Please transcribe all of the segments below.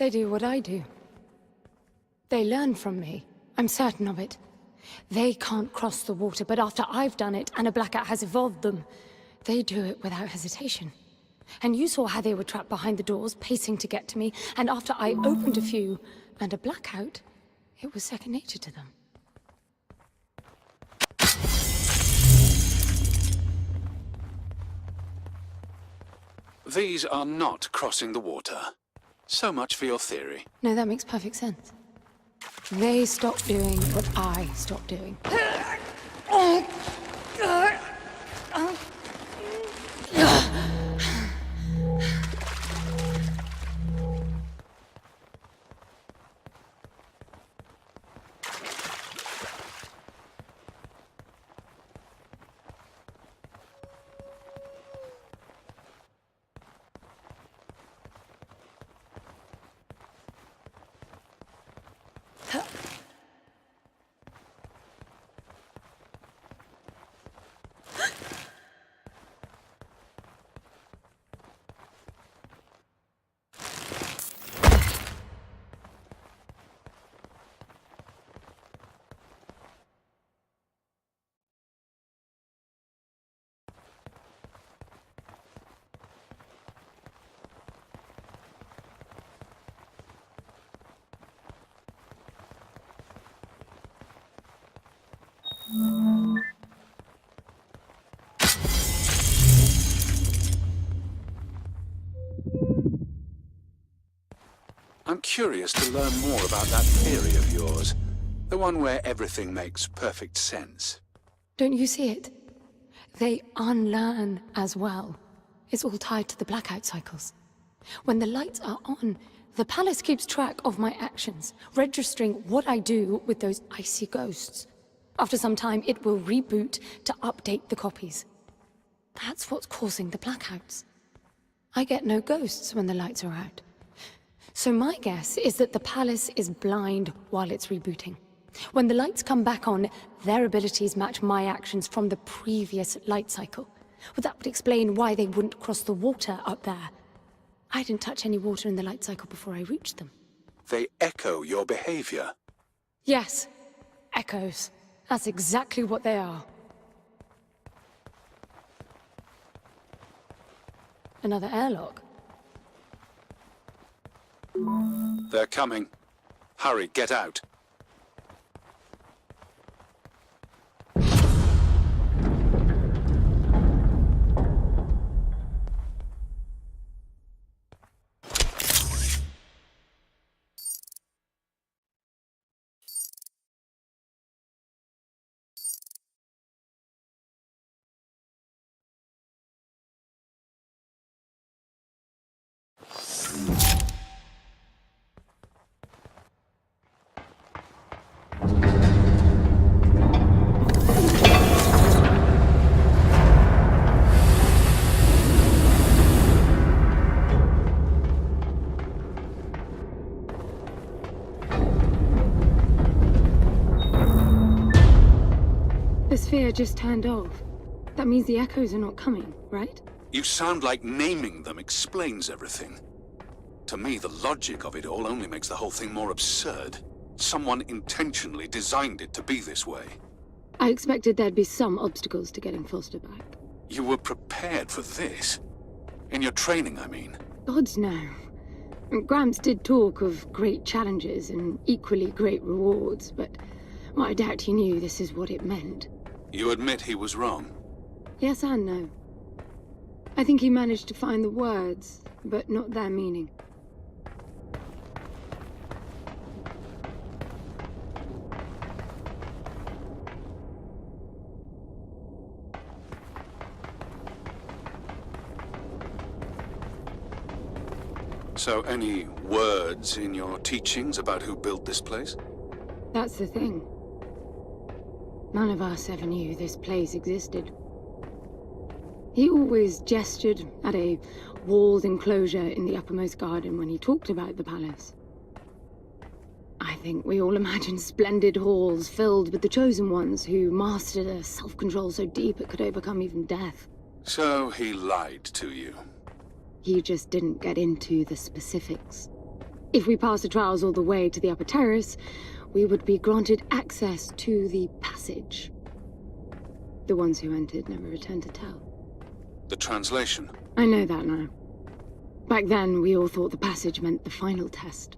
They do what I do. They learn from me. I'm certain of it. They can't cross the water, but after I've done it, and a blackout has evolved them, they do it without hesitation. And you saw how they were trapped behind the doors, pacing to get to me, and after I opened a few, and a blackout, it was second nature to them. These are not crossing the water. So much for your theory. No, that makes perfect sense. They stopped doing what I stopped doing. I'm curious to learn more about that theory of yours. The one where everything makes perfect sense. Don't you see it? They unlearn as well. It's all tied to the blackout cycles. When the lights are on, the palace keeps track of my actions, registering what I do with those icy ghosts. After some time, it will reboot to update the copies. That's what's causing the blackouts. I get no ghosts when the lights are out. So my guess is that the palace is blind while it's rebooting. When the lights come back on, their abilities match my actions from the previous light cycle. Well, that would explain why they wouldn't cross the water up there. I didn't touch any water in the light cycle before I reached them. They echo your behavior. Yes, echoes. That's exactly what they are. Another airlock. They're coming. Hurry, get out. The sphere just turned off. That means the echoes are not coming, right? You sound like naming them explains everything. To me, the logic of it all only makes the whole thing more absurd. Someone intentionally designed it to be this way. I expected there'd be some obstacles to getting Foster back. You were prepared for this? In your training, I mean. Gods no. Gramps did talk of great challenges and equally great rewards, but well, I doubt he knew this is what it meant. You admit he was wrong? Yes and no. I think he managed to find the words, but not their meaning. So any words in your teachings about who built this place? That's the thing. None of us ever knew this place existed. He always gestured at a walled enclosure in the uppermost garden when he talked about the palace. I think we all imagined splendid halls filled with the chosen ones who mastered a self-control so deep it could overcome even death. So he lied to you. He just didn't get into the specifics. If we passed the trials all the way to the upper terrace, we would be granted access to the passage. The ones who entered never returned to tell. The translation? I know that now. Back then, we all thought the passage meant the final test.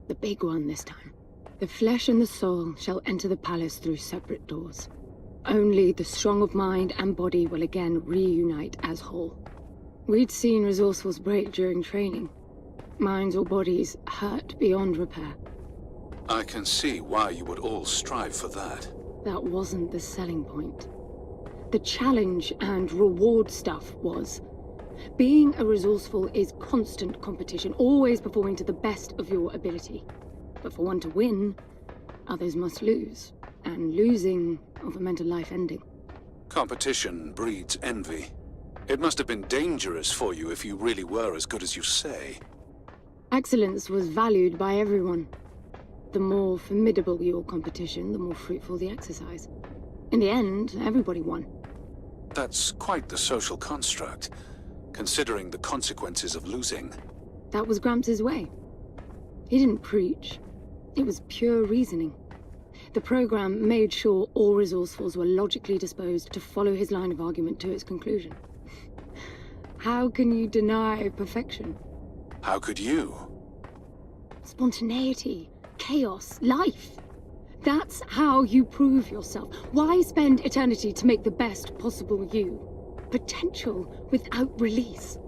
The big one this time. The flesh and the soul shall enter the palace through separate doors. Only the strong of mind and body will again reunite as whole. We'd seen resourcefuls break during training. Minds or bodies hurt beyond repair. I can see why you would all strive for that. That wasn't the selling point. The challenge and reward stuff was. Being a resourceful is constant competition, always performing to the best of your ability. But for one to win, others must lose. And losing often meant a life ending. Competition breeds envy. It must have been dangerous for you if you really were as good as you say. Excellence was valued by everyone. The more formidable your competition, the more fruitful the exercise. In the end, everybody won. That's quite the social construct, considering the consequences of losing. That was Gramps' way. He didn't preach. It was pure reasoning. The program made sure all resourcefuls were logically disposed to follow his line of argument to its conclusion. How can you deny perfection? How could you? Spontaneity, chaos, life. That's how you prove yourself. Why spend eternity to make the best possible you? Potential without release.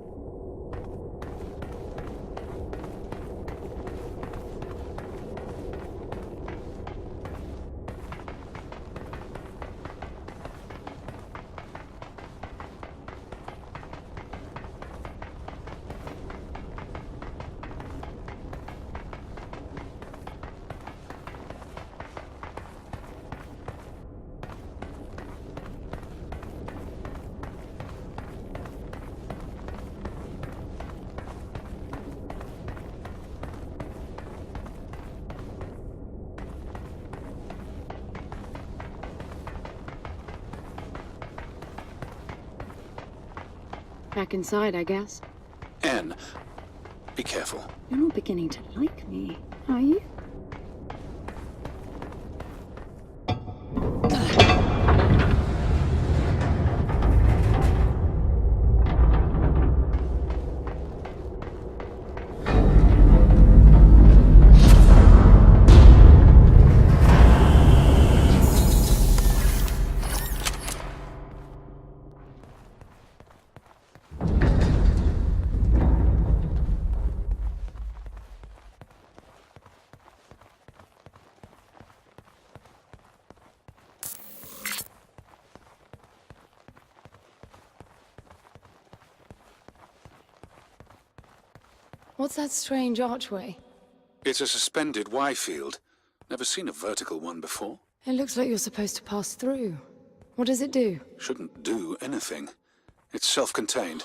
Back inside, I guess. Anne, be careful. You're not beginning to like me, are you? What's that strange archway? It's a suspended Y field. Never seen a vertical one before. It looks like you're supposed to pass through. What does it do? Shouldn't do anything. It's self-contained.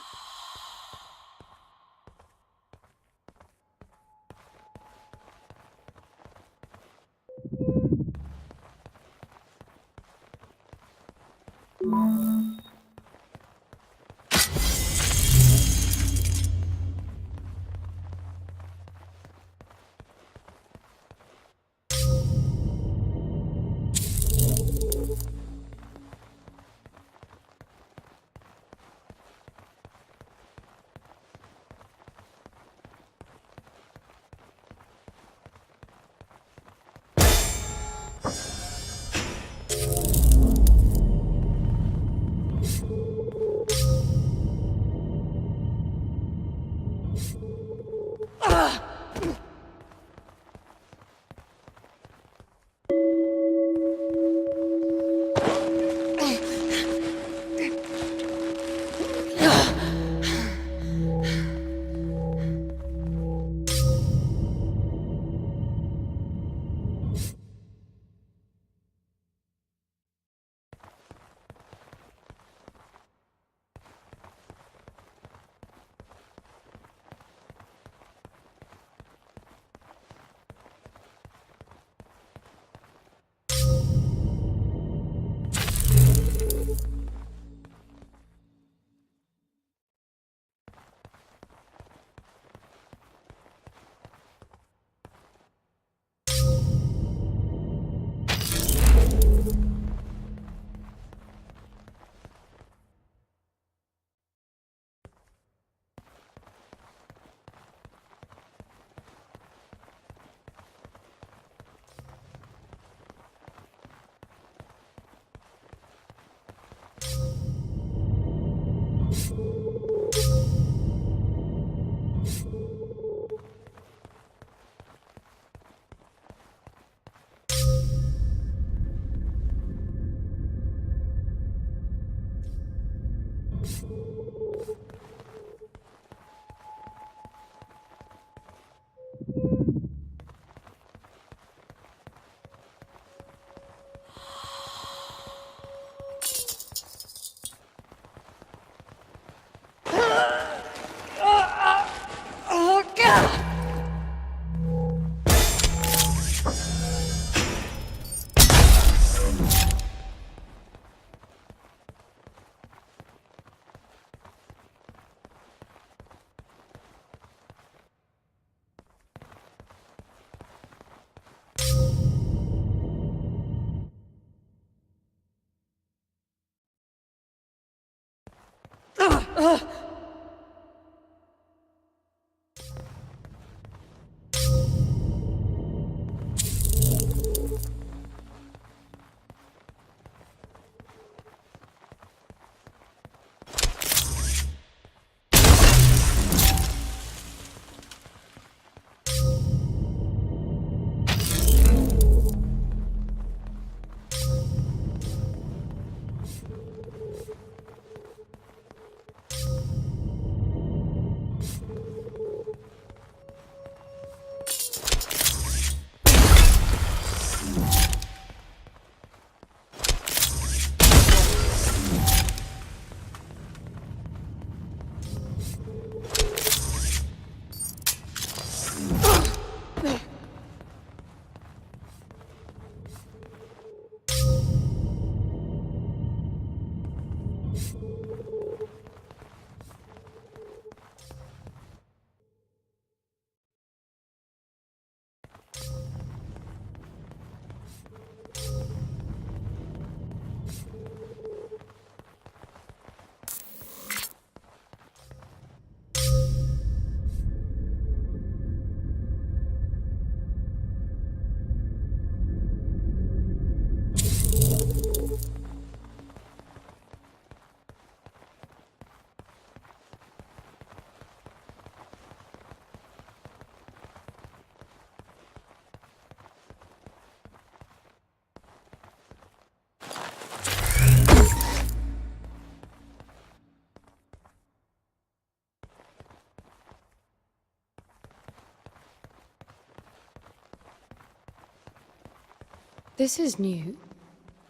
This is new.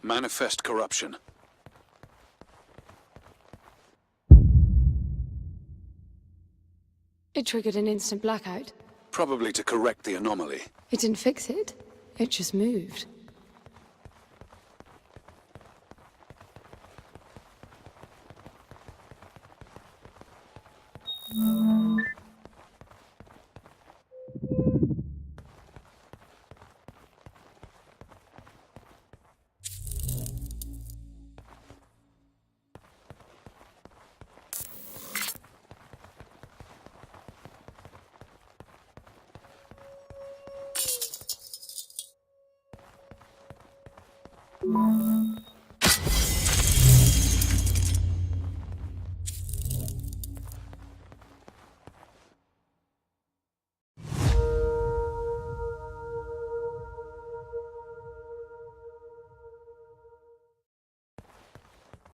Manifest corruption. It triggered an instant blackout. Probably to correct the anomaly. It didn't fix it. It just moved.